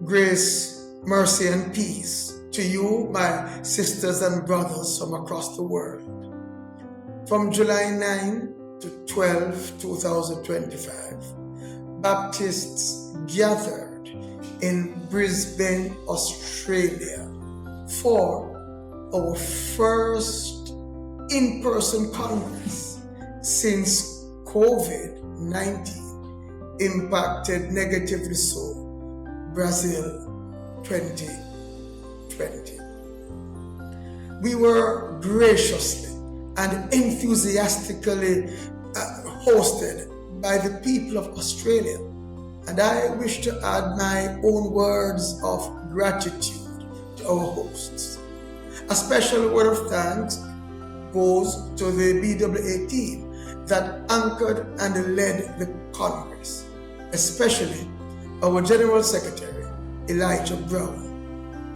Grace, mercy, and peace to you, my sisters and brothers from across the world. From July 9 to 12, 2025, Baptists gathered in Brisbane, Australia for our first in-person Congress since COVID-19 impacted negatively so Brazil 2020. We were graciously and enthusiastically hosted by the people of Australia, and I wish to add my own words of gratitude to our hosts. A special word of thanks goes to the BWA team that anchored and led the Congress, especially our General Secretary, Elijah Brown,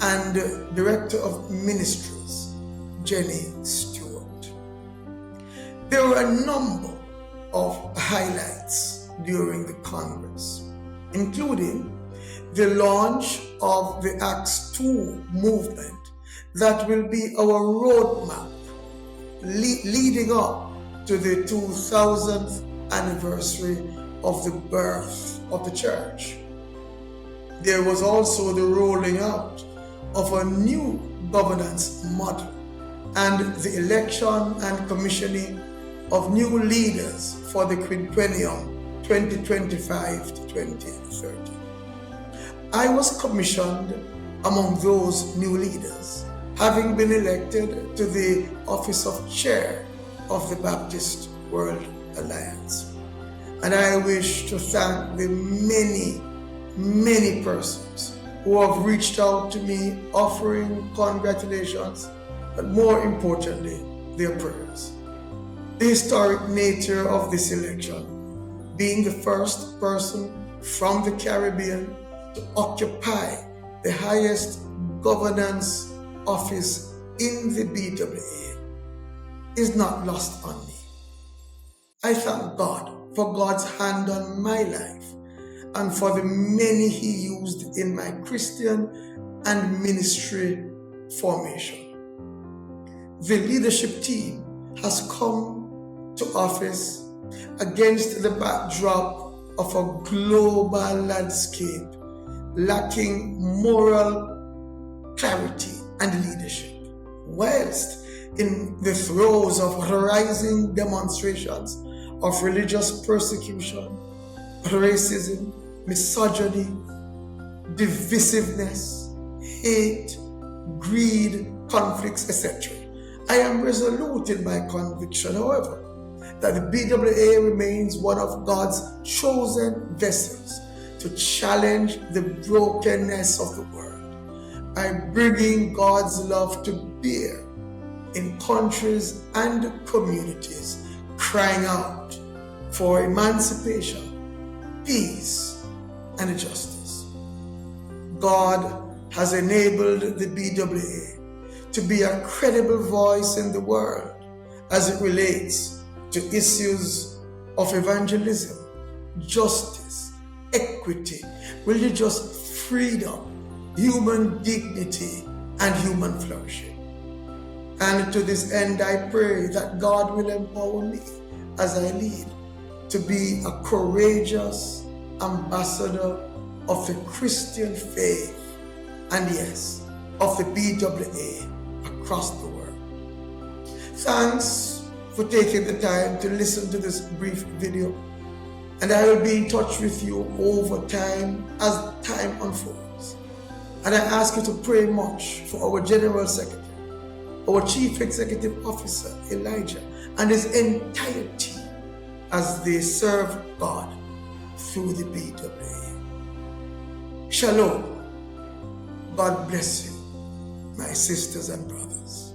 and Director of Ministries, Jenny Stewart. There were a number of highlights during the Congress, including the launch of the Acts 2 movement that will be our roadmap leading up to the 2000th anniversary of the birth of the church. There was also the rolling out of a new governance model and the election and commissioning of new leaders for the quinquennium 2025 to 2030. I was commissioned among those new leaders, having been elected to the office of Chair of the Baptist World Alliance. And I wish to thank the many persons who have reached out to me offering congratulations, but more importantly, their prayers. The historic nature of this election, being the first person from the Caribbean to occupy the highest governance office in the BWA, is not lost on me. I thank God for God's hand on my life and for the many He used in my Christian and ministry formation. The leadership team has come to office against the backdrop of a global landscape lacking moral clarity and leadership, whilst in the throes of rising demonstrations of religious persecution, racism, misogyny, divisiveness, hate, greed, conflicts, etc. I am resolute in my conviction, however, that the BWA remains one of God's chosen vessels to challenge the brokenness of the world by bringing God's love to bear in countries and communities, crying out for emancipation, peace, and justice. God has enabled the BWA to be a credible voice in the world as it relates to issues of evangelism, justice, equity, religious freedom, human dignity, and human flourishing. And to this end, I pray that God will empower me as I lead to be a courageous ambassador of the Christian faith and yes, of the BWA across the world. Thanks for taking the time to listen to this brief video, and I will be in touch with you over time as time unfolds. And I ask you to pray much for our General Secretary, our Chief Executive Officer, Elijah, and his entire team as they serve God through the BWA. Shalom. God bless you, my sisters and brothers.